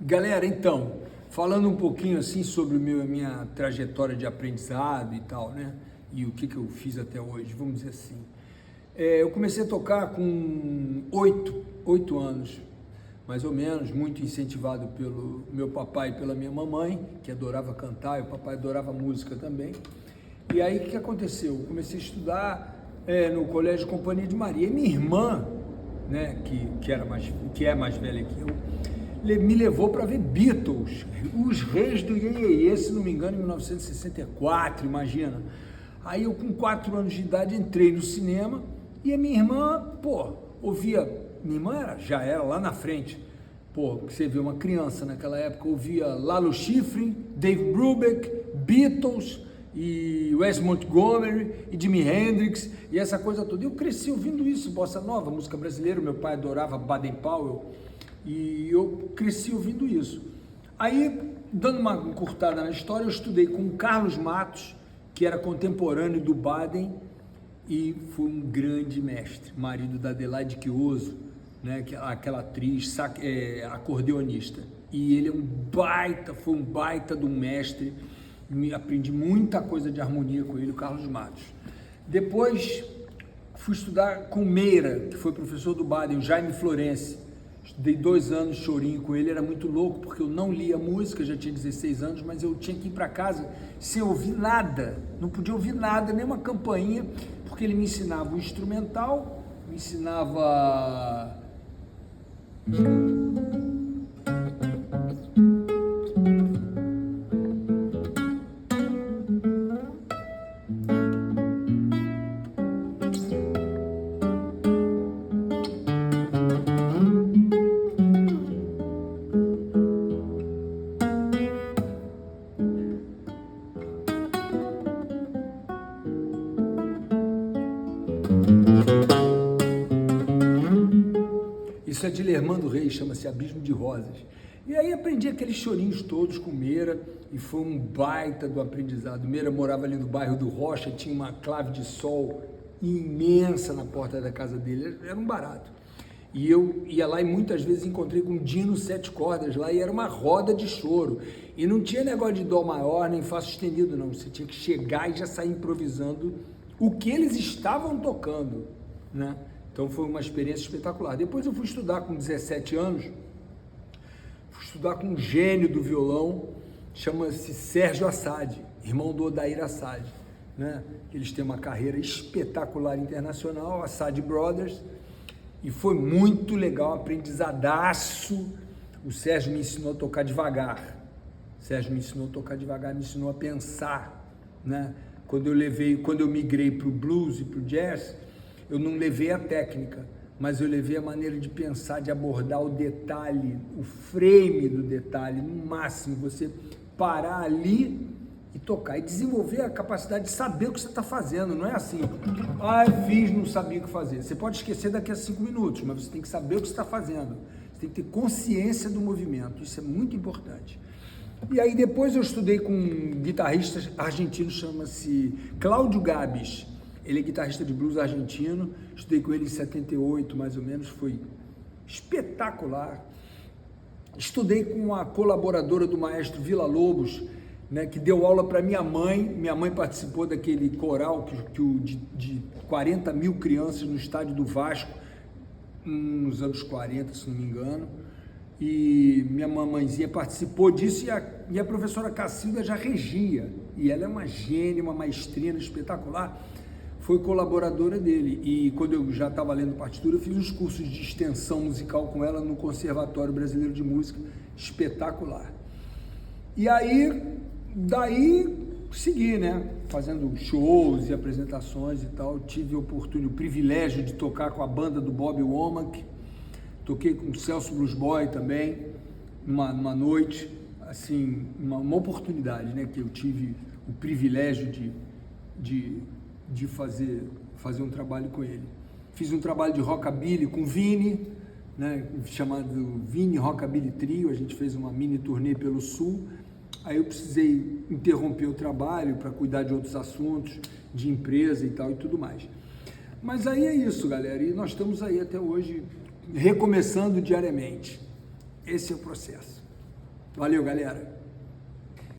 Galera, então, falando um pouquinho assim sobre a minha trajetória de aprendizado e tal, né? E o que eu fiz até hoje, vamos dizer assim. Eu comecei a tocar com oito anos, mais ou menos, muito incentivado pelo meu papai e pela minha mamãe, que adorava cantar, e o papai adorava música também. E aí, o que aconteceu? Eu comecei a estudar no Colégio Companhia de Maria. E minha irmã, né, que é mais velha que eu, me levou para ver Beatles, os reis do Iê, Iê, Iê, se não me engano, em 1964, imagina. Aí eu, com 4 anos de idade, entrei no cinema e a minha irmã, ouvia, minha irmã já era lá na frente, você vê uma criança naquela época, ouvia Lalo Schifrin, Dave Brubeck, Beatles, e Wes Montgomery, e Jimi Hendrix, e essa coisa toda. Eu cresci ouvindo isso, bossa nova, música brasileira, meu pai adorava Baden Powell, e eu cresci ouvindo isso. Aí, dando uma encurtada na história, eu estudei com o Carlos Matos, que era contemporâneo do Baden, e foi um grande mestre, marido da Adelaide Quioso, né, aquela atriz, acordeonista. E ele foi um baita de um mestre, aprendi muita coisa de harmonia com ele, o Carlos Matos. Depois fui estudar com Meira, que foi professor do Baden, o Jaime Florence. Estudei 2 anos chorinho com ele, era muito louco, porque eu não lia música, já tinha 16 anos, mas eu tinha que ir para casa sem ouvir nada, não podia ouvir nada, nem uma campainha, porque ele me ensinava o instrumental, me ensinava... Isso é de Lermando Reis, chama-se Abismo de Rosas. E aí aprendi aqueles chorinhos todos com Meira, e foi um baita do aprendizado. Meira morava ali no bairro do Rocha, tinha uma clave de sol imensa na porta da casa dele, era um barato. E eu ia lá e muitas vezes encontrei com um Dino 7 cordas lá, e era uma roda de choro. E não tinha negócio de dó maior, nem fá sustenido, não. Você tinha que chegar e já sair improvisando o que eles estavam tocando, né? Então foi uma experiência espetacular. Depois eu fui estudar com 17 anos, fui estudar com um gênio do violão, chama-se Sérgio Assad, irmão do Odair Assad, né? Eles têm uma carreira espetacular internacional, Assad Brothers, e foi muito legal, aprendizadaço. O Sérgio me ensinou a tocar devagar, me ensinou a pensar, né? Quando eu migrei para o blues e para o jazz, eu não levei a técnica, mas eu levei a maneira de pensar, de abordar o detalhe, o frame do detalhe, no máximo, você parar ali e tocar, e desenvolver a capacidade de saber o que você está fazendo. Não é assim, não sabia o que fazer. Você pode esquecer daqui a 5 minutos, mas você tem que saber o que você está fazendo, você tem que ter consciência do movimento, isso é muito importante. E aí depois eu estudei com um guitarrista argentino, chama-se Cláudio Gabis. Ele é guitarrista de blues argentino, estudei com ele em 78, mais ou menos, foi espetacular. Estudei com a colaboradora do maestro Vila Lobos, né, que deu aula para minha mãe participou daquele coral de 40 mil crianças no estádio do Vasco, nos anos 40, se não me engano, e minha mamãezinha participou disso, e a professora Cacilda já regia, e ela é uma gênia, uma maestrina espetacular, foi colaboradora dele, e quando eu já estava lendo partitura, eu fiz uns cursos de extensão musical com ela no Conservatório Brasileiro de Música, espetacular. E aí, daí, segui, né, fazendo shows e apresentações e tal, tive o privilégio de tocar com a banda do Bob Womack, toquei com o Celso Blues Boy também, numa noite, assim, uma oportunidade, né, que eu tive o privilégio de fazer um trabalho com ele. Fiz um trabalho de rockabilly com o Vini, né, chamado Vini Rockabilly Trio, a gente fez uma mini turnê pelo Sul, aí eu precisei interromper o trabalho para cuidar de outros assuntos, de empresa e tal e tudo mais. Mas aí é isso, galera, e nós estamos aí até hoje recomeçando diariamente. Esse é o processo. Valeu, galera!